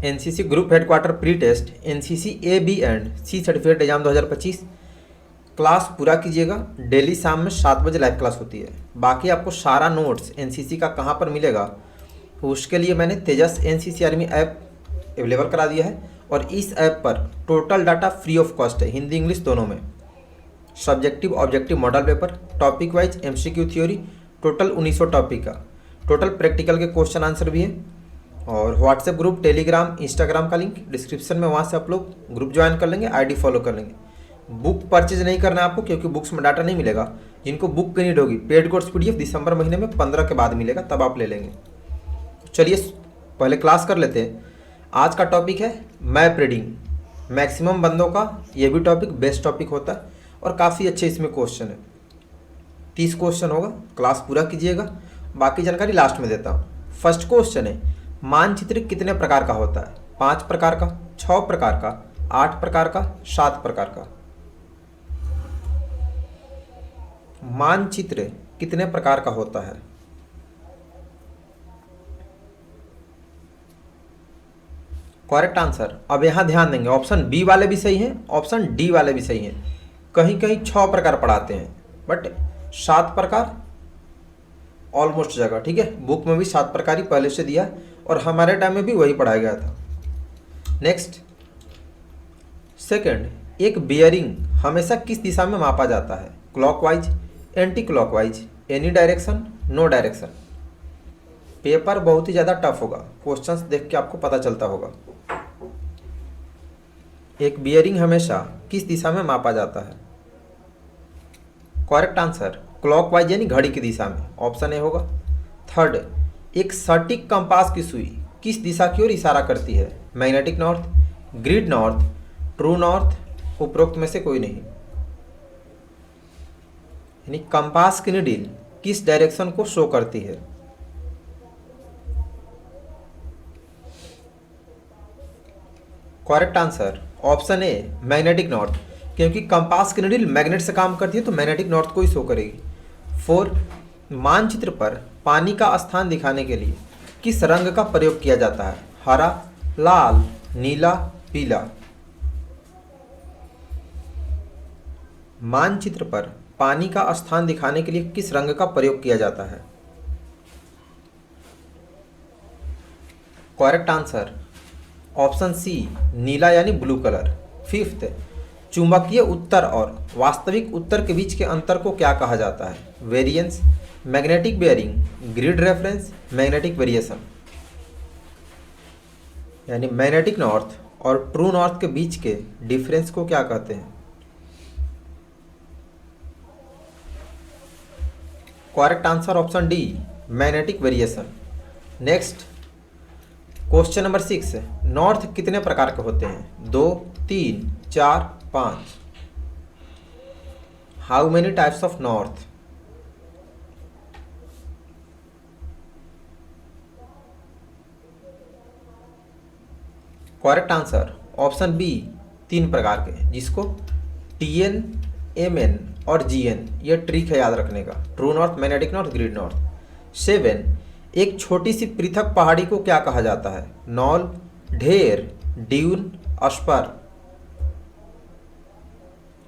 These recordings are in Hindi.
NCC group headquarter pre test NCC A B and C certificate exam 2025 class पूरा कीजिएगा। डेली शाम में 7 बजे लाइव क्लास होती है। बाकी आपको सारा नोट्स एनसीसी का कहाँ पर मिलेगा, उसके लिए मैंने तेजस एनसीसी आर्मी ऐप अवेलेबल करा दिया है और इस ऐप पर total data free of cost है, हिंदी इंग्लिश दोनों में। Subjective objective model paper, topic wise MCQ theory, total 1900 topic का, टोटल प्रैक्टिकल के क्वेश्चन आंसर भी है। और व्हाट्सएप ग्रुप, टेलीग्राम, इंस्टाग्राम का लिंक डिस्क्रिप्शन में, वहाँ से आप लोग ग्रुप ज्वाइन कर लेंगे, आईडी फॉलो कर लेंगे। बुक परचेज नहीं करना है आपको, क्योंकि बुक्स में डाटा नहीं मिलेगा। जिनको बुक की नीड होगी, पेड कोर्स पीडीएफ दिसंबर महीने में 15 के बाद मिलेगा, तब आप ले लेंगे। चलिए पहले क्लास कर लेते हैं। आज का टॉपिक है मैप रीडिंग। मैक्सिमम बंदों का ये भी टॉपिक बेस्ट टॉपिक होता है और काफ़ी अच्छे इसमें क्वेश्चन है। 30 क्वेश्चन होगा, क्लास पूरा कीजिएगा। बाकी जानकारी लास्ट में देता हूँ। फर्स्ट क्वेश्चन है, मानचित्र कितने प्रकार का होता है? 5 प्रकार का, 6 प्रकार का, 8 प्रकार का, 7 प्रकार का। मानचित्र कितने प्रकार का होता है? करेक्ट आंसर, अब यहां ध्यान देंगे, ऑप्शन बी वाले भी सही हैं, ऑप्शन डी वाले भी सही हैं। कहीं कहीं 6 प्रकार पढ़ाते हैं, बट 7 प्रकार ऑलमोस्ट जगह, ठीक है। बुक में भी 7 प्रकार ही पहले से दिया और हमारे टाइम में भी वही पढ़ाया गया था। नेक्स्ट, सेकंड, एक बियरिंग हमेशा किस दिशा में मापा जाता है? Clockwise, anti clockwise, any direction, no direction. Paper बहुत ही ज़्यादा टफ होगा, क्वेश्चंस देख के आपको पता चलता होगा। एक बियरिंग हमेशा किस दिशा में मापा जाता है? करेक्ट आंसर, क्लॉकवाइज यानी घड़ी की दिशा में, ऑप्शन ए होगा। थर्ड, एक सटीक कंपास की सुई किस दिशा की ओर इशारा करती है? Magnetic north, grid north, true north, उपरोक्त में से कोई नहीं। यानी कंपास की नीडल किस डायरेक्शन को शो करती है? Correct answer, option a magnetic north, क्योंकि कंपास की नीडल मैग्नेट से काम करती है तो मैग्नेटिक नॉर्थ को ही शो करेगी। 4, मानचित्र पर पानी का स्थान दिखाने के लिए किस रंग का प्रयोग किया जाता है? हरा, लाल, नीला, पीला। मानचित्र पर पानी का स्थान दिखाने के लिए किस रंग का प्रयोग किया जाता है? करेक्ट आंसर, ऑप्शन सी नीला यानी ब्लू कलर। 5th, चुंबकीय उत्तर और वास्तविक उत्तर के बीच के अंतर को क्या कहा जाता है? Variance, magnetic bearing, grid reference, magnetic variation. यानी मैग्नेटिक नॉर्थ और ट्रू नॉर्थ के बीच के डिफरेंस को क्या कहते हैं? Correct answer, option D magnetic variation. Next, question number 6, north कितने प्रकार के होते हैं? 2, 3, 4, 5। How many types of north? Correct answer, option B 3 प्रकार के, जिसको टीएन, एमएन और जीएन, ये ट्रिक है याद रखने का। True north, magnetic north, grid north. 7, एक छोटी सी पृथक पहाड़ी को क्या कहा जाता है? नॉल, ढेर, ड्यून, अस्पर।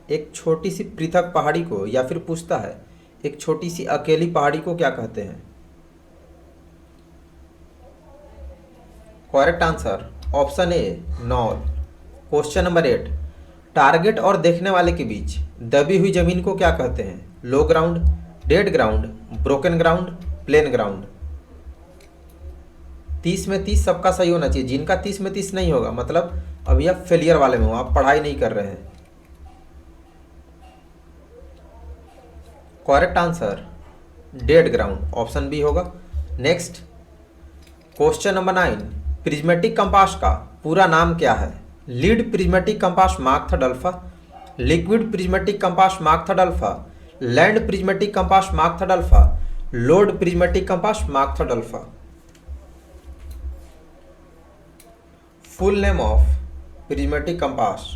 एक छोटी सी पृथक पहाड़ी को, या फिर पूछता है एक छोटी सी अकेली पहाड़ी को क्या कहते हैं? करेक्ट आंसर, ऑप्शन ए नॉल। क्वेश्चन नंबर 8, टारगेट और देखने वाले के बीच दबी हुई जमीन को क्या कहते हैं? Low ground, dead ground, broken ground, plain ground. 30 में 30 सबका सही होना चाहिए। जिनका 30 में 30 नहीं होगा, मतलब अभी आप फेलियर वाले में हो, आप पढ़ाई नहीं कर रहे हैं। Correct answer, dead ground, option B होगा। Next, question number 9, prismatic compass का पूरा नाम क्या है? Lead prismatic compass mark third alpha, liquid prismatic compass mark third alpha, land prismatic compass mark third alpha, load prismatic compass mark third alpha. Full name of prismatic compass,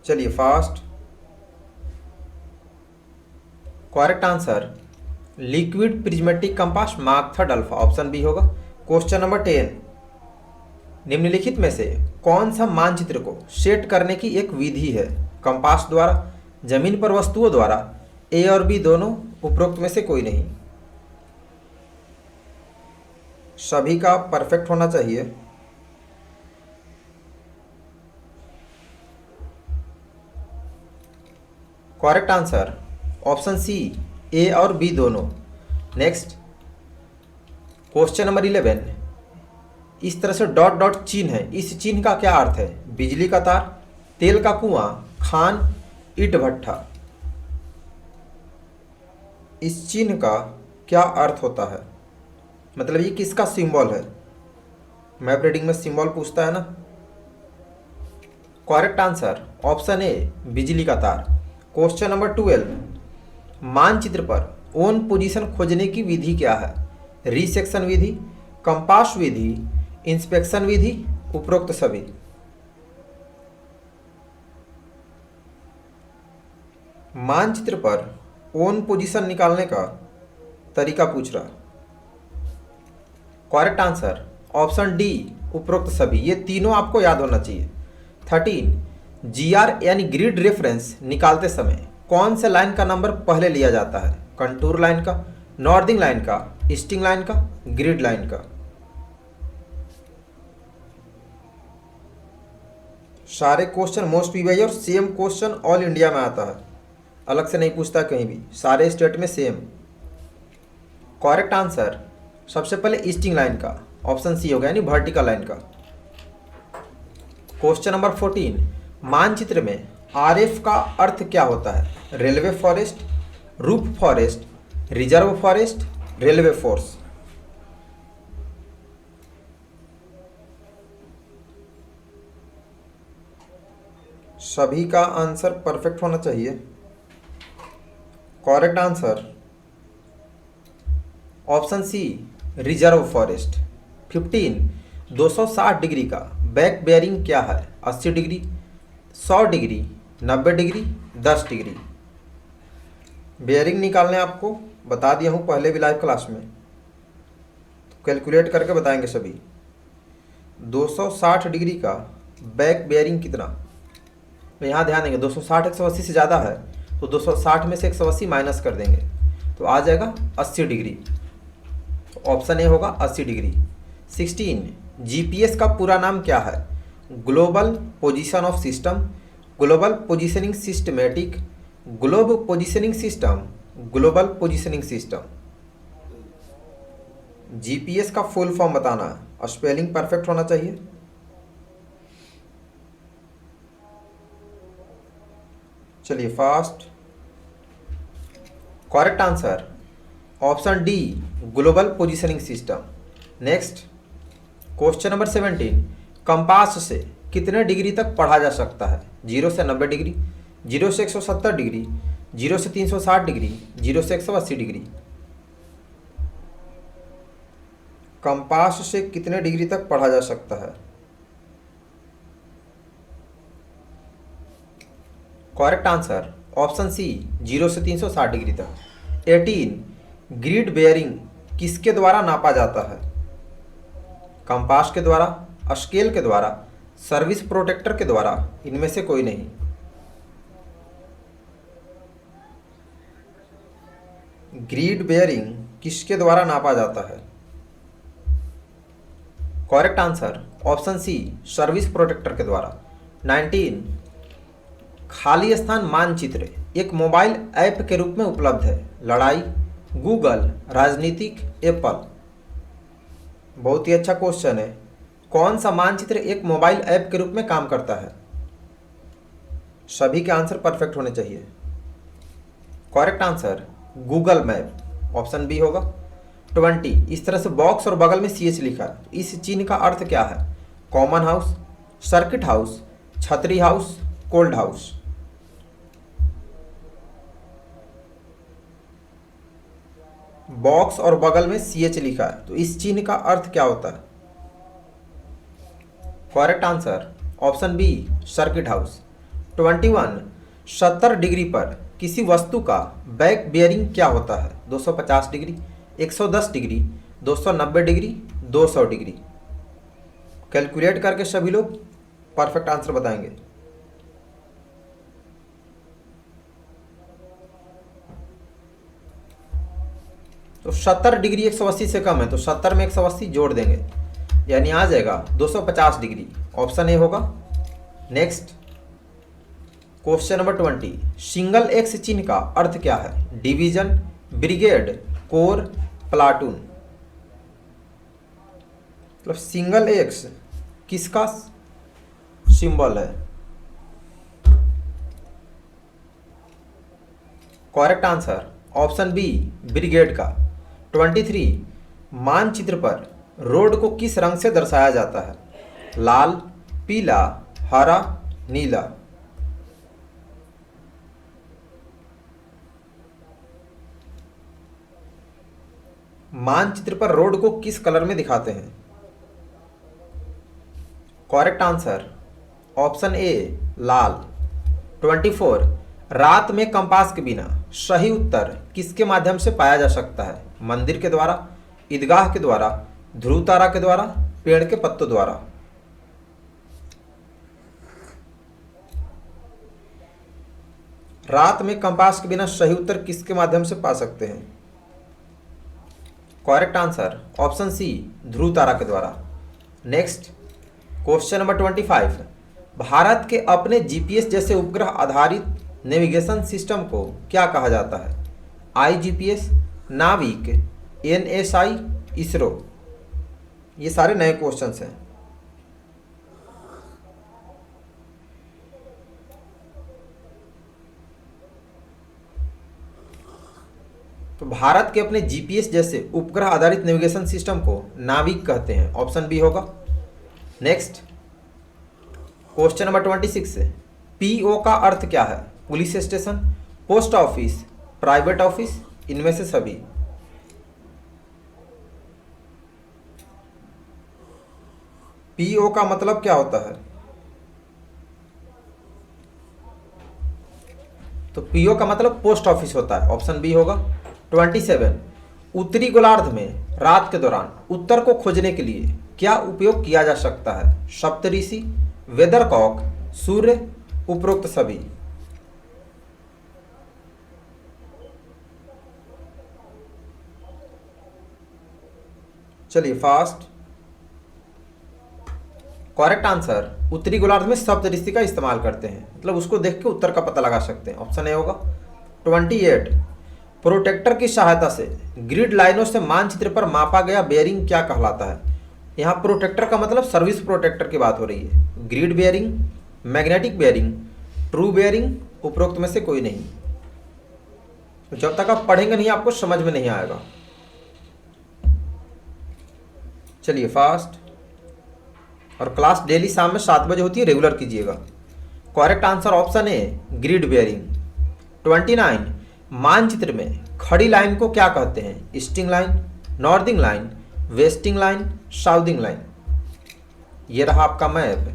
चलिए fast. Correct answer, liquid prismatic compass mark third alpha, option B होगा। क्वेश्चन नंबर 10, निम्नलिखित में से कौन सा मानचित्र को सेट करने की एक विधि है? कंपास द्वारा, जमीन पर वस्तुओं द्वारा, ए और बी दोनों, उपरोक्त में से कोई नहीं। सभी का परफेक्ट होना चाहिए। करेक्ट आंसर ऑप्शन सी, ए और बी दोनों। नेक्स्ट क्वेश्चन नंबर 11, इस तरह से डॉट डॉट चिन्ह है, इस चिन्ह का क्या अर्थ है? बिजली का तार, तेल का कुआं, खान, ईंट भट्ठा। इस चिन्ह का क्या अर्थ होता है? मतलब ये किसका सिंबल है? मैप रीडिंग में सिंबल पूछता है ना। करेक्ट आंसर ऑप्शन ए, बिजली का तार। क्वेश्चन नंबर 12, मानचित्र पर ओन पोजीशन खोजने की विधि क्या है? रीसेक्शन विधि, कंपास विधि, इंस्पेक्शन विधि, उपरोक्त सभी। मानचित्र पर ओन पोजीशन निकालने का तरीका पूछ रहा। करेक्ट आंसर ऑप्शन डी, उपरोक्त सभी। ये तीनों आपको याद होना चाहिए। 13, जीआर यानी ग्रिड रेफरेंस निकालते समय कौन से लाइन का नंबर पहले लिया जाता है? कंटूर लाइन का, नॉर्दिंग लाइन का, ईस्टिंग लाइन का, ग्रिड लाइन का। सारे क्वेश्चन मोस्ट पीवाई और सेम क्वेश्चन ऑल इंडिया में आता है, अलग से नहीं पूछता कहीं भी, सारे स्टेट में सेम। करेक्ट आंसर सबसे पहले ईस्टिंग लाइन का, ऑप्शन सी होगा, यानी वर्टिकल लाइन का। क्वेश्चन नंबर 14, मानचित्र में आरएफ का अर्थ क्या होता है? Railway forest, roof forest, reserve forest, railway force. सभी का आंसर परफेक्ट होना चाहिए। Correct answer option C, reserve forest. 15, 260 degree का बैक बेयरिंग क्या है? 80 degree, 100 degree, 90 degree, 10 degree. Bearing निकालने आपको बता दिया हूँ पहले भी लाइव क्लास में, तो कैलकुलेट करके बताएंगे सभी। 260 डिग्री का बैक बेयरिंग कितना? तो यहाँ ध्यान देंगे, 260 180 से ज़्यादा है तो 260 में से 180 माइनस कर देंगे तो आ जाएगा 80 डिग्री। तो ऑप्शन ए होगा 80 डिग्री। 16, जीपीएस का पूरा नाम क्या है? Global position of system, global positioning systematic, globe positioning system, global positioning system. GPS का फुल फॉर्म बताना है, स्पेलिंग परफेक्ट होना चाहिए। चलिए fast. Correct answer option D, global positioning system. Next question number 17, compass से कितने डिग्री तक पढ़ा जा सकता है? 0 से 90 डिग्री, 0 से 170 डिग्री, 0 से 360 डिग्री, 0 से 180 डिग्री। कंपास से कितने डिग्री तक पढ़ा जा सकता है? करेक्ट आंसर ऑप्शन सी, 0 से 360 डिग्री तक। 18, ग्रिड बेयरिंग किसके द्वारा नापा जाता है? कंपास के द्वारा, स्केल के द्वारा, सर्विस प्रोटेक्टर के द्वारा, इनमें से कोई नहीं। ग्रिड बेयरिंग किसके द्वारा नापा जाता है? Correct answer option C, service protractor के द्वारा। 19, खाली स्थान मानचित्र एक मोबाइल ऐप के रूप में उपलब्ध है। लड़ाई, गूगल, राजनीतिक, एप्पल। बहुत ही अच्छा क्वेश्चन है। कौन सा मानचित्र एक मोबाइल ऐप के रूप में काम करता है? सभी के आंसर परफेक्ट होने चाहिए। Correct answer Google map, option B होगा। 20, इस तरह से बॉक्स और बगल में CH लिखा है, तो इस चिन्ह का अर्थ क्या है? कॉमन हाउस, सर्किट हाउस, छतरी हाउस, कोल्ड हाउस। बॉक्स और बगल में CH लिखा है, तो इस चिन्ह का अर्थ क्या होता है? Correct answer option B, circuit house. 21, 70 degree पर किसी वस्तु का बैक बेयरिंग क्या होता है? 250 degree, 110 degree, 290 degree, 200 degree. Calculate करके सभी लोग परफेक्ट आंसर बताएंगे। तो 70 डिग्री 180 से कम है, तो 70 में 180 जोड़ देंगे, यानी आ जाएगा 250 डिग्री। ऑप्शन ए होगा। Next question number 20, single X चिन्ह का अर्थ क्या है? Division, brigade, corps, platoon. मतलब सिंगल एक्स किसका सिंबल है? Correct answer option B, brigade का। 23, मानचित्र पर रोड को किस रंग से दर्शाया जाता है? लाल, पीला, हरा, नीला। मानचित्र पर रोड को किस कलर में दिखाते हैं? करेक्ट आंसर ऑप्शन ए, लाल। 24, रात में कंपास के बिना सही उत्तर किसके माध्यम से पाया जा सकता है? मंदिर के द्वारा, ईदगाह के द्वारा, ध्रुव तारा के द्वारा, पेड़ के पत्तों द्वारा। रात में कंपास के बिना सही उत्तर किसके माध्यम से पा सकते हैं? करेक्ट आंसर ऑप्शन सी, ध्रुव तारा के द्वारा। नेक्स्ट क्वेश्चन नंबर 25, भारत के अपने जीपीएस जैसे उपग्रह आधारित नेविगेशन सिस्टम को क्या कहा जाता है? आईजीपीएस, नाविक, एनएसआई, इसरो। ये सारे नए क्वेश्चंस हैं। तो भारत के अपने जीपीएस जैसे उपग्रह आधारित नेविगेशन सिस्टम को नाविक कहते हैं। ऑप्शन बी होगा। नेक्स्ट क्वेश्चन नंबर 26, पीओ का अर्थ क्या है? Police station, post office, private office, इनमें से सभी। पीओ का मतलब क्या होता है? तो पीओ का मतलब पोस्ट ऑफिस होता है। ऑप्शन बी होगा। 27, उत्तरी गोलार्ध में रात के दौरान उत्तर को खोजने के लिए क्या उपयोग किया जा सकता है? सप्तऋषि, वेदरकॉक, सूर्य, उपरोक्त सभी। चलिए फास्ट। करेक्ट आंसर उत्तरी गोलार्ध में सप्तऋषि का इस्तेमाल करते हैं, मतलब उसको देख के उत्तर का पता लगा सकते हैं। ऑप्शन ए होगा। 28, प्रोटेक्टर की सहायता से ग्रिड लाइनों से मानचित्र पर मापा गया बेयरिंग क्या कहलाता है? यहाँ प्रोटेक्टर का मतलब सर्विस प्रोटेक्टर की बात हो रही है। Grid bearing, magnetic bearing, true bearing, उपरोक्त में से कोई नहीं। तो जब तक आप पढ़ेंगे नहीं आपको समझ में नहीं आएगा। चलिए फास्ट। और क्लास डेली शाम में 7 बजे होती है, रेगुलर कीजिएगा। Correct answer option A, grid bearing. 29, मानचित्र में खड़ी लाइन को क्या कहते हैं? Easting line, northing line, westing line, southing line. ये रहा आपका मैप।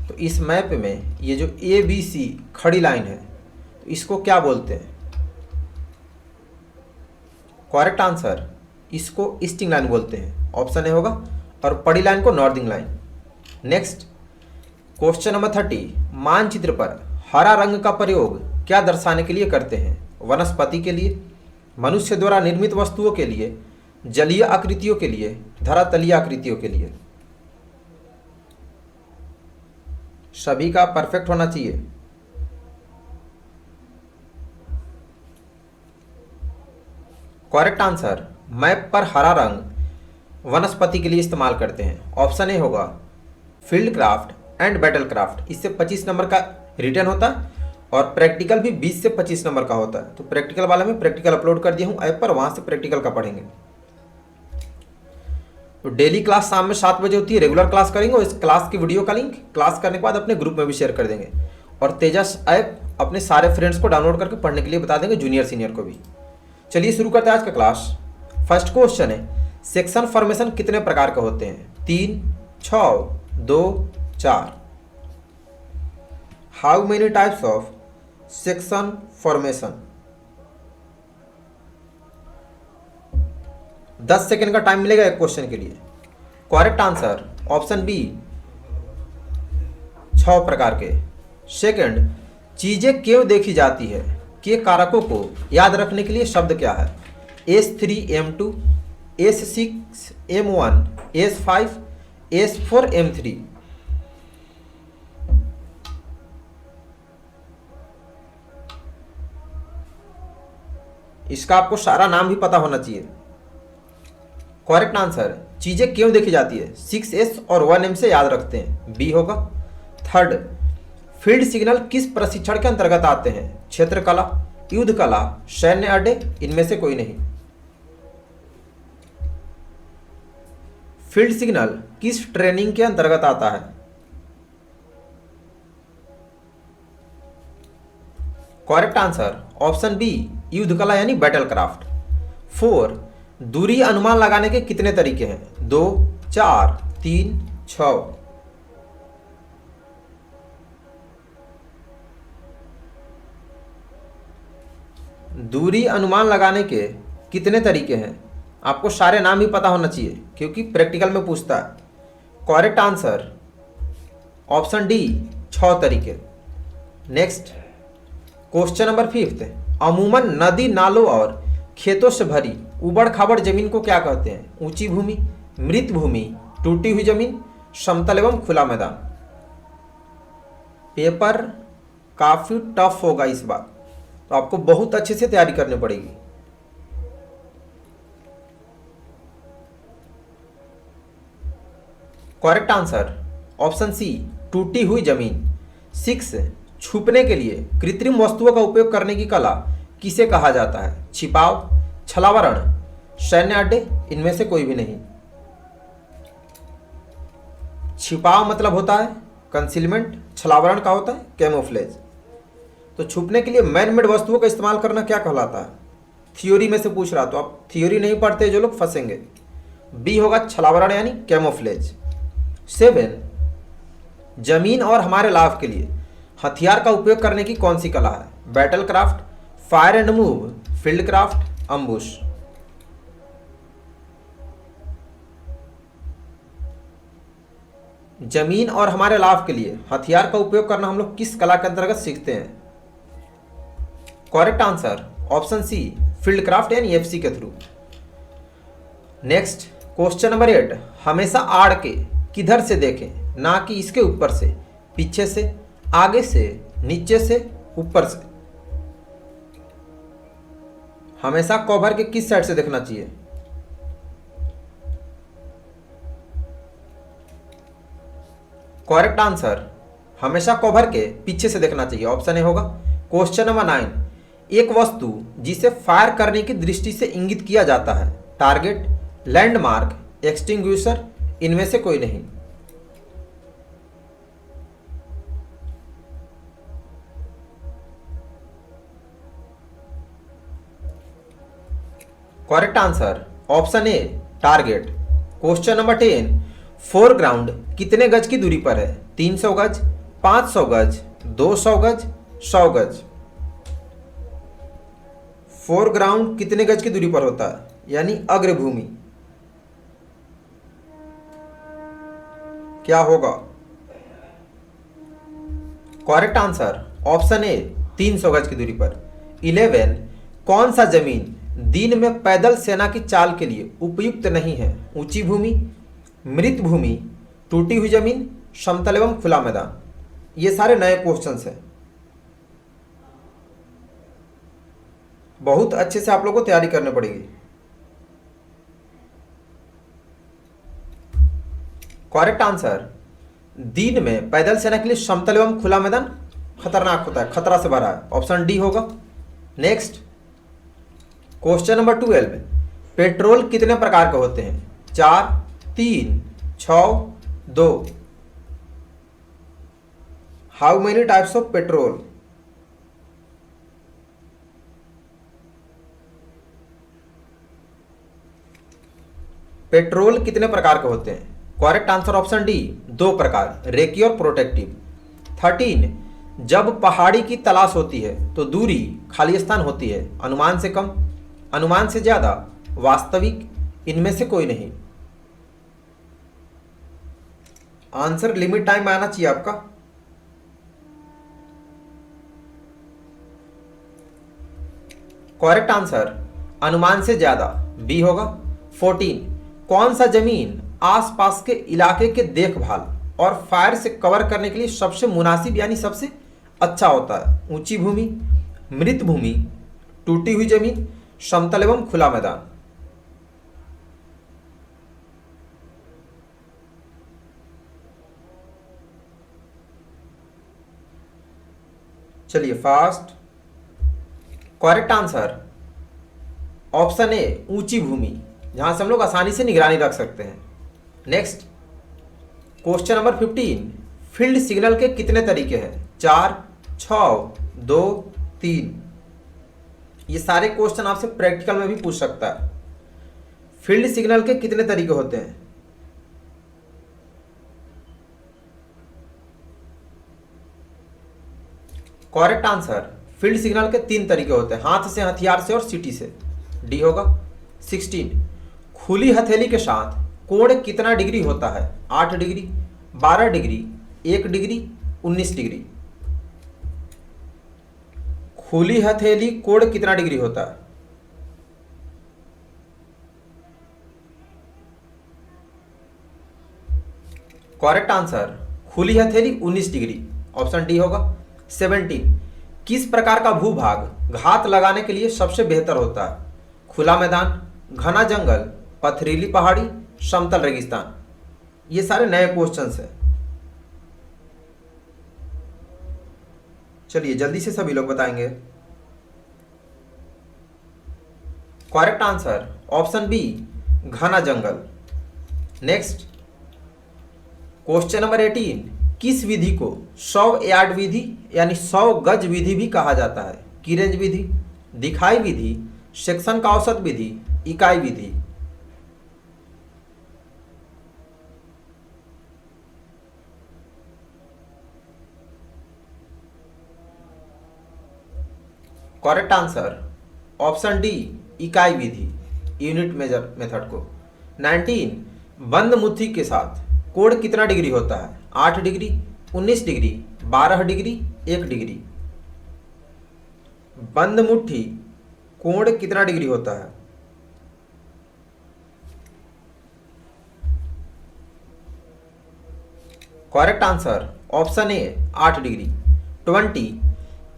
तो इस मैप में ये जो ABC खड़ी लाइन है, तो इसको क्या बोलते हैं? करेक्ट आंसर इसको ईस्टिंग लाइन बोलते हैं। ऑप्शन ए होगा। और पड़ी लाइन को northing line. Next question number 30, मानचित्र पर हरा रंग का प्रयोग क्या दर्शाने के लिए करते हैं? वनस्पति के लिए, मनुष्य द्वारा निर्मित वस्तुओं के लिए, जलीय आकृतियों के लिए, धरातलीय आकृतियों के लिए। सभी का परफेक्ट होना चाहिए। करेक्ट आंसर मैप पर हरा रंग वनस्पति के लिए इस्तेमाल करते हैं। ऑप्शन ए होगा। Field craft and battle craft, इससे 25 नंबर का रिटर्न होता है और प्रैक्टिकल भी 20 से 25 नंबर का होता है। तो प्रैक्टिकल वाला में प्रैक्टिकल अपलोड कर दिया हूँ ऐप पर, वहां से प्रैक्टिकल का पढ़ेंगे। तो डेली क्लास शाम में 7 बजे होती है, रेगुलर क्लास करेंगे और इस क्लास की वीडियो का लिंक क्लास करने के बाद अपने ग्रुप में भी शेयर कर देंगे। और तेजस ऐप अपने सारे फ्रेंड्स को डाउनलोड करके पढ़ने के लिए बता देंगे, जूनियर सीनियर को भी। चलिए शुरू करते हैं आज का क्लास। फर्स्ट क्वेश्चन है, सेक्शन फॉर्मेशन कितने प्रकार के होते हैं? 3, 6, 2, 4। How many types of section formation? 10 second का टाइम मिलेगा एक क्वेश्चन के लिए। करेक्ट आंसर ऑप्शन बी 6 प्रकार के। सेकंड, चीजें क्यों देखी जाती है के कारकों को याद रखने के लिए शब्द क्या है? S3M2, S6M1, S5, S4M3। इसका आपको सारा नाम भी पता होना चाहिए। करेक्ट आंसर, चीजें क्यों देखी जाती है 6S और 1M से याद रखते हैं, बी होगा। थर्ड, फील्ड सिग्नल किस प्रशिक्षण के अंतर्गत आते हैं? क्षेत्र कला, युद्ध कला, सैन्य अड्डे, इनमें से कोई नहीं। फील्ड सिग्नल किस ट्रेनिंग के अंतर्गत आता है? करेक्ट आंसर, ऑप्शन बी युद्ध कला यानी बैटल क्राफ्ट। 4, दूरी अनुमान लगाने के कितने तरीके हैं? 2, 4, 3, 6। दूरी अनुमान लगाने के कितने तरीके हैं? आपको सारे नाम ही पता होना चाहिए क्योंकि प्रैक्टिकल में पूछता है। करेक्ट आंसर, ऑप्शन डी 6 तरीके। नेक्स्ट, क्वेश्चन नंबर 5, अमूमन नदी, नालों और खेतों से भरी उबड़ खाबड़ जमीन को क्या कहते हैं? ऊंची भूमि, मृत भूमि, टूटी हुई जमीन, समतल एवं खुला मैदान। पेपर काफी टफ होगा इस बार, तो आपको बहुत अच्छे से तैयारी करनी पड़ेगी। करेक्ट आंसर, ऑप्शन सी टूटी हुई जमीन। 6, छुपने के लिए कृत्रिम वस्तुओं का उपयोग करने की कला किसे कहा जाता है? छिपाव, छलावरण, सैन्य अड्डे, इनमें से कोई भी नहीं। छिपाव मतलब होता है कंसीलमेंट, छलावरण का होता है कैमोफ्लेज। तो छुपने के लिए मैन मेड वस्तुओं का इस्तेमाल करना क्या कहलाता है? थ्योरी में से पूछ रहा, तो आप थ्योरी नहीं पढ़ते जो लोग फंसेंगे। बी होगा छलावरण यानी कैमोफ्लेज। 7, जमीन और हमारे लाभ के लिए हथियार का उपयोग करने की कौन सी कला है? Battle craft, fire and move, field craft, ambush. जमीन और हमारे लाभ के लिए हथियार का उपयोग करना हम लोग किस कला के अंतर्गत सीखते हैं? Correct answer, option C field craft यानी एफसी के थ्रू। नेक्स्ट, क्वेश्चन नंबर 8, हमेशा आड़ के किधर से देखें, ना कि इसके ऊपर से, पीछे से, आगे से, नीचे से, ऊपर से। हमेशा कवर के किस साइड से देखना चाहिए? करेक्ट आंसर, हमेशा कवर के पीछे से देखना चाहिए, ऑप्शन ए होगा। क्वेश्चन नंबर 9, एक वस्तु जिसे फायर करने की दृष्टि से इंगित किया जाता है, टारगेट, लैंडमार्क, एक्सटिंग्विशर, इनमें से कोई नहीं। करेक्ट आंसर, ऑप्शन ए टारगेट। क्वेश्चन नंबर 10, फोरग्राउंड कितने गज की दूरी पर है? 300 गज, 500 गज, 200 गज, 100 गज। फोरग्राउंड कितने गज की दूरी पर होता है, यानी अग्रभूमि? क्या होगा? करेक्ट आंसर, ऑप्शन ए 300 गज की दूरी पर। 11, कौन सा जमीन दिन में पैदल सेना की चाल के लिए उपयुक्त नहीं है? ऊंची भूमि, मृत भूमि, टूटी हुई जमीन, समतल एवं खुला मैदान। ये सारे नए क्वेश्चंस हैं, बहुत अच्छे से आप लोगों को तैयारी करनी पड़ेगी। करेक्ट आंसर, दिन में पैदल सेना के लिए समतल एवं खुला मैदान खतरनाक होता है, खतरा से भरा है, ऑप्शन डी होगा। नेक्स्ट, क्वेश्चन नंबर 12, पेट्रोल कितने प्रकार के होते हैं? 4, 3, 6, 2। How many types of petrol? Petrol कितने प्रकार के होते हैं? करेक्ट आंसर, ऑप्शन डी 2 प्रकार, रेकी और प्रोटेक्टिव। 13, जब पहाड़ी की तलाश होती है तो दूरी खाली स्थान होती है, अनुमान से कम, अनुमान से ज्यादा, वास्तविक, इनमें से कोई नहीं। आंसर लिमिट टाइम आना चाहिए आपका। करेक्ट आंसर अनुमान से ज्यादा बी होगा। 14 कौन सा जमीन आसपास के इलाके के देखभाल और फायर से कवर करने के लिए सबसे मुनासिब यानी सबसे अच्छा होता है? ऊंची भूमि, मृत भूमि, टूटी हुई जमीन, समतल एवं खुला मैदान। चलिए फास्ट। करेक्ट आंसर ऑप्शन ए ऊंची भूमि, जहां से हम लोग आसानी से निगरानी रख सकते हैं। Next question number 15 field signal के कितने तरीके हैं? 4, 6, 2, 3। ये सारे क्वेश्चन आपसे प्रैक्टिकल में भी पूछ सकता है। फील्ड सिग्नल के कितने तरीके होते हैं? करेक्ट आंसर फील्ड सिग्नल के 3 तरीके होते हैं, हाथ से, हथियार से और सीटी से। डी होगा। 16 खुली हथेली के साथ कोण कितना डिग्री होता है? 8 डिग्री, 12 डिग्री, 1 डिग्री, 19 डिग्री। खुली हथेली कोण कितना डिग्री होता है? करेक्ट आंसर खुली हथेली 19 डिग्री, ऑप्शन डी होगा। 17 किस प्रकार का भूभाग घात लगाने के लिए सबसे बेहतर होता है? खुला मैदान, घना जंगल, पथरीली पहाड़ी, समतल रेगिस्तान। ये सारे नए क्वेश्चंस हैं। चलिए जल्दी से सभी लोग बताएंगे। करेक्ट आंसर ऑप्शन बी घना जंगल। नेक्स्ट क्वेश्चन नंबर 18 किस विधि को 100 यार्ड विधि यानी 100 गज विधि भी कहा जाता है? कीरेंज विधि, दिखाई विधि, सेक्शन का औसत विधि, इकाई विधि। करेक्ट आंसर ऑप्शन डी इकाई विधि, यूनिट मेजर मेथड को। 19 बंद मुट्ठी के साथ कोण कितना डिग्री होता है? 8 डिग्री, 19 डिग्री, 12 डिग्री, 1 डिग्री। बंद मुट्ठी कोण कितना डिग्री होता है? करेक्ट आंसर ऑप्शन ए 8 डिग्री। 20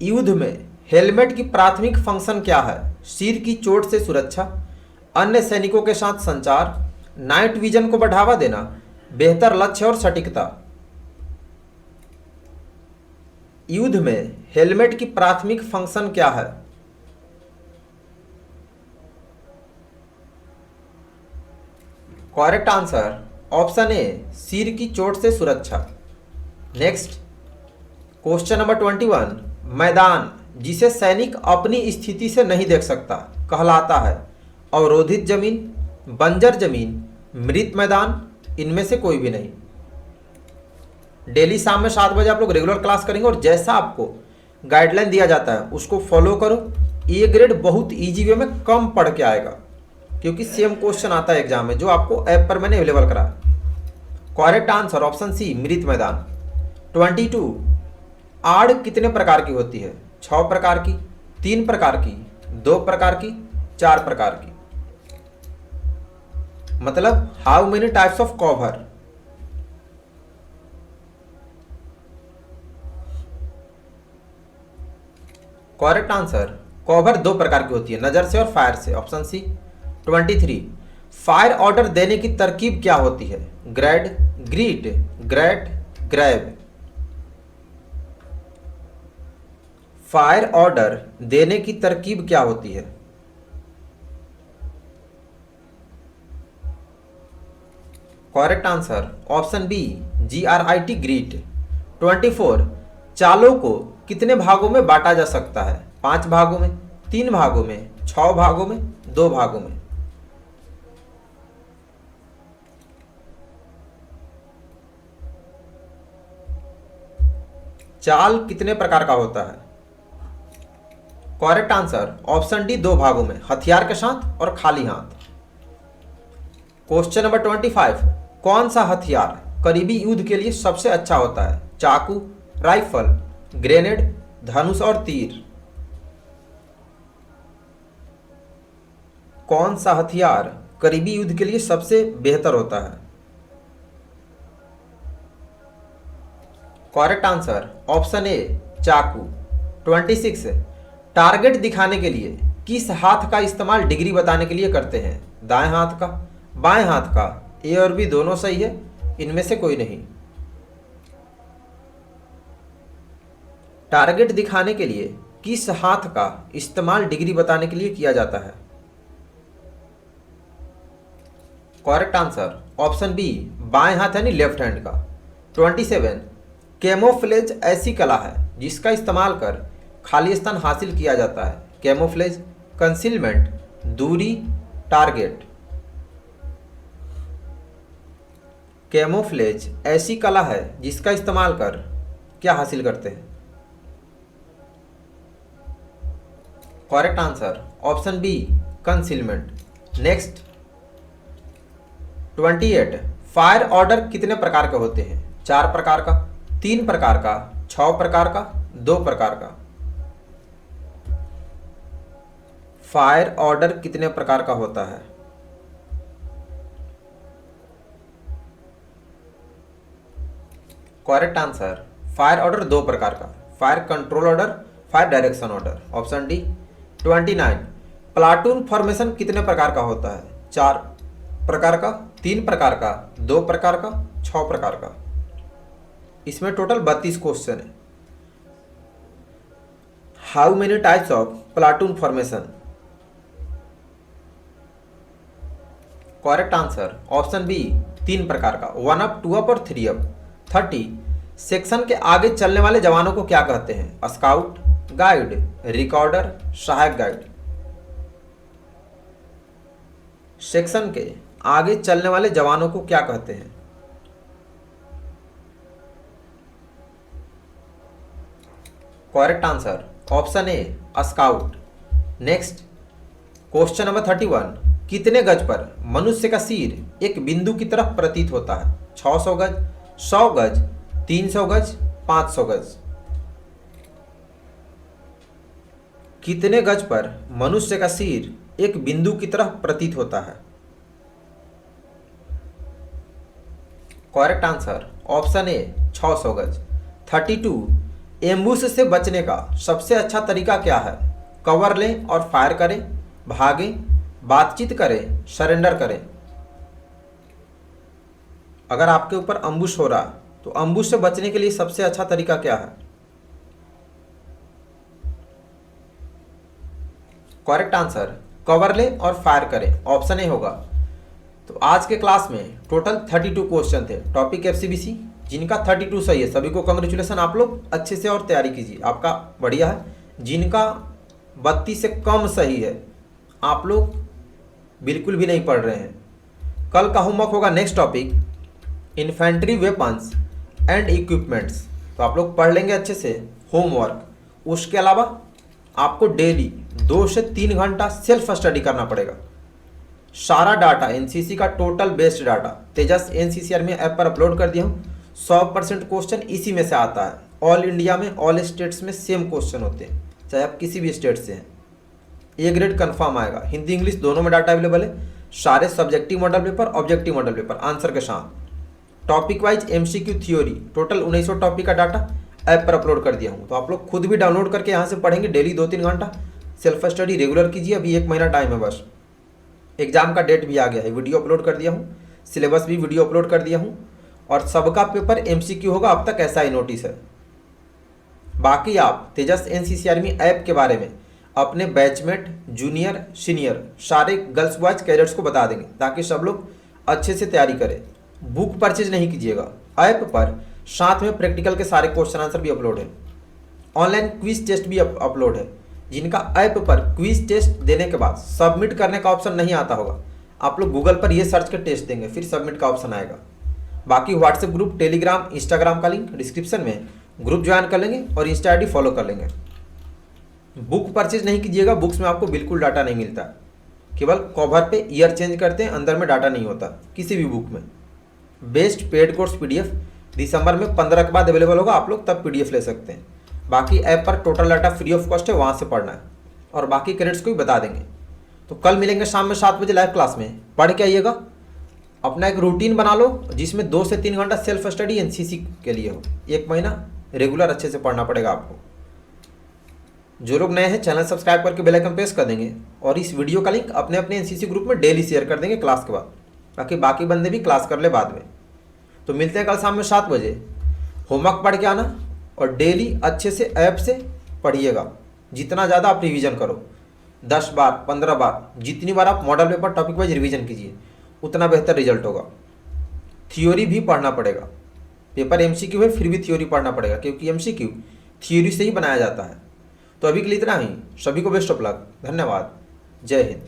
युद्ध में हेलमेट की प्राथमिक फंक्शन क्या है? सिर की चोट से सुरक्षा, अन्य सैनिकों के साथ संचार, नाइट विजन को बढ़ावा देना, बेहतर लक्ष्य और सटीकता। युद्ध में हेलमेट की प्राथमिक फंक्शन क्या है? करेक्ट आंसर ऑप्शन ए सिर की चोट से सुरक्षा। नेक्स्ट क्वेश्चन नंबर 21 मैदान जिसे सैनिक अपनी स्थिति से नहीं देख सकता कहलाता है? अवरोधित जमीन, बंजर जमीन, मृत मैदान, इनमें से कोई भी नहीं। डेली शाम में 7 बजे आप लोग रेगुलर क्लास करेंगे और जैसा आपको गाइडलाइन दिया जाता है उसको फॉलो करो। ए ग्रेड बहुत इजी वे में कम पढ़ के आएगा, क्योंकि सेम क्वेश्चन आता है एग्जाम में जो आपको ऐप पर मैंने अवेलेबल करा। करेक्ट आंसर ऑप्शन सी मृत मैदान। 22 आड़ कितने प्रकार की होती है? 6 प्रकार की, 3 प्रकार की, 2 प्रकार की, 4 प्रकार की। मतलब how many types of cover? Correct answer cover 2 प्रकार की होती है, नजर से और फायर से, ऑप्शन सी। 23 फायर ऑर्डर देने की तरकीब क्या होती है? Grade, greet, great, grab. Fire order देने की तरकीब क्या होती है? Correct answer option B GRIT greet. 24 चालों को कितने भागों में बांटा जा सकता है? 5 भागों में, 3 भागों में, 6 भागों में, 2 भागों में। चाल कितने प्रकार का होता है? करेक्ट आंसर ऑप्शन डी 2 भागों में, हथियार के साथ और खाली हाथ। क्वेश्चन नंबर 25 कौन सा हथियार करीबी युद्ध के लिए सबसे अच्छा होता है? चाकू, राइफल, ग्रेनेड, धनुष और तीर। कौन सा हथियार करीबी युद्ध के लिए सबसे बेहतर होता है? करेक्ट आंसर ऑप्शन ए चाकू। 26 टारगेट दिखाने के लिए किस हाथ का इस्तेमाल डिग्री बताने के लिए करते हैं? दाएं हाथ का, बाएं हाथ का? ए और बी दोनों सही है, इनमें से कोई नहीं। टारगेट दिखाने के लिए किस हाथ का इस्तेमाल डिग्री बताने के लिए किया जाता है? करेक्ट आंसर ऑप्शन बी बाएं हाथ यानी लेफ्ट हैंड का। 27 कैमोफ्लेज ऐसी कला है जिसका इस्तेमाल कर खाली स्थान हासिल किया जाता है? कैमोफ्लेज, कंसीलमेंट, दूरी, टारगेट। कैमोफ्लेज ऐसी कला है जिसका इस्तेमाल कर क्या हासिल करते हैं? Correct answer option B concealment. Next 28 fire order कितने प्रकार के होते हैं? 4 प्रकार का, 3 प्रकार का, 6 प्रकार का, 2 प्रकार का? फायर ऑर्डर कितने प्रकार का होता है? करेक्ट आंसर फायर ऑर्डर 2 प्रकार का, fire control order, fire direction order. Option D. 29 platoon formation कितने प्रकार का होता है? 4 प्रकार का, 3 प्रकार का, 2 प्रकार का, 6 प्रकार का? इसमें टोटल 32 क्वेश्चन है। How many types of platoon formation? Correct answer option B 3 प्रकार का, 1 अप, 2 अप और 3 अप। 30 सेक्शन के आगे चलने वाले जवानों को क्या कहते हैं? स्काउट, गाइड, रिकॉर्डर, सहायक गाइड। सेक्शन के आगे चलने वाले जवानों को क्या कहते हैं? करेक्ट आंसर ऑप्शन ए स्काउट। नेक्स्ट क्वेश्चन नंबर 31 कितने गज पर मनुष्य का सिर एक बिंदु की तरफ प्रतीत होता है? 600 गज, 100 गज, 300 गज, 500 गज? कितने गज पर मनुष्य का सिर एक बिंदु की तरफ प्रतीत होता है? करेक्ट आंसर ऑप्शन ए 600 गज। 32 एम्बुश से बचने का सबसे अच्छा तरीका क्या है? कवर लें और फायर करें, भागें, बातचीत करें, सरेंडर करें? अगर आपके ऊपर अम्बुश हो रहा तो अम्बुश से बचने के लिए सबसे अच्छा तरीका क्या है? करेक्ट आंसर कवर लें और फायर करें, ऑप्शन ए होगा। तो आज के क्लास में टोटल 32 क्वेश्चन थे, टॉपिक एफसीबीसी, जिनका 32 सही है सभी को कंग्रेचुलेसन। आप लोग अच्छे से और तैयारी कीजिए, आपका बढ़िया है। जिनका 32 से कम सही है आप लोग बिल्कुल भी नहीं पढ़ रहे हैं। कल का होमवर्क होगा next topic infantry weapons and equipments, तो आप लोग पढ़ लेंगे अच्छे से होमवर्क। उसके अलावा आपको डेली 2 से 3 घंटा सेल्फ स्टडी करना पड़ेगा। सारा डाटा एनसीसी का टोटल बेस्ड डाटा तेजस एनसीसी आर्मी ऐप पर अपलोड कर दिया हूँ। 100% क्वेश्चन इसी में से आता है। ऑल इंडिया में ऑल स्टेट्स में सेम क्वेश्चन होते हैं, चाहे आप किसी भी स्टेट से हैं। ए ग्रेड कंफर्म आएगा, हिंदी इंग्लिश दोनों में डाटा अवेलेबल है। सारे subjective model paper, objective model paper answer के साथ। Topic wise MCQ theory total 1900 topic का डाटा ऐप पर अपलोड कर दिया हूँ, तो आप लोग खुद भी डाउनलोड करके यहाँ से पढ़ेंगे। डेली 2-3 घंटा सेल्फ स्टडी रेगुलर कीजिए। अभी 1 महीना टाइम है बस। एग्जाम का डेट भी आ गया है, वीडियो अपलोड कर दिया हूँ, सिलेबस भी वीडियो अपलोड कर दिया हूँ, और सबका पेपर एमसीक्यू होगा। अब तक ऐसा ही नोटिस है। बाकी आप तेजस एनसीसी आर्मी ऐप के बारे में अपने बैचमेट, जूनियर, सीनियर सारे गर्ल्स बॉयज कैडेट्स को बता देंगे, ताकि सब लोग अच्छे से तैयारी करें। बुक परचेज नहीं कीजिएगा, ऐप पर साथ में प्रैक्टिकल के सारे क्वेश्चन आंसर भी अपलोड है। ऑनलाइन क्विज टेस्ट भी अपलोड है, जिनका ऐप पर क्विज टेस्ट देने के बाद सबमिट करने का ऑप्शन नहीं आता होगा, आप लोग गूगल पर ये सर्च कर टेस्ट देंगे, फिर सबमिट का ऑप्शन आएगा। बाकी व्हाट्सएप ग्रुप, टेलीग्राम, इंस्टाग्राम का लिंक डिस्क्रिप्शन में, ग्रुप ज्वाइन कर लेंगे और इंस्टा आईडी फॉलो कर लेंगे। बुक परचेज नहीं कीजिएगा, बुक्स में आपको बिल्कुल डाटा नहीं मिलता, केवल कवर पे ईयर चेंज करते हैं, अंदर में डाटा नहीं होता किसी भी बुक में। बेस्ट पेड कोर्स पीडीएफ दिसंबर में 15 के बाद अवेलेबल होगा, आप लोग तब पीडीएफ ले सकते हैं। बाकी ऐप पर total data free of cost है, वहाँ से पढ़ना है और बाकी क्रेडिट्स को भी बता देंगे। तो कल मिलेंगे शाम में 7 बजे लाइव क्लास में, पढ़ के आइएगा। अपना एक रूटीन बना लो जिसमें 2 से 3 घंटा सेल्फ स्टडी एनसीसी के लिए हो। 1 महीना रेगुलर अच्छे से पढ़ना पड़ेगा आपको। जो लोग नए हैं चैनल सब्सक्राइब करके बेल आइकन प्रेस कर देंगे और इस वीडियो का लिंक अपने अपने एनसीसी ग्रुप में डेली शेयर कर देंगे क्लास के बाद, ताकि बाकी बंदे भी क्लास कर ले बाद में। तो मिलते हैं कल शाम में 7 बजे। होमवर्क पढ़ के आना और डेली अच्छे से ऐप से पढ़िएगा। जितना ज़्यादा आप रिवीजन करो, 10 बार 15 बार, जितनी बार आप model paper topic wise revision कीजिए उतना बेहतर रिजल्ट होगा। थ्योरी भी पढ़ना पड़ेगा, पेपर एमसीक्यू है फिर भी थ्योरी पढ़ना पड़ेगा, क्योंकि एमसीक्यू थ्योरी से ही बनाया जाता है। तो अभी के लिए इतना ही। सभी को बेस्ट ऑफ लक। धन्यवाद। जय हिंद।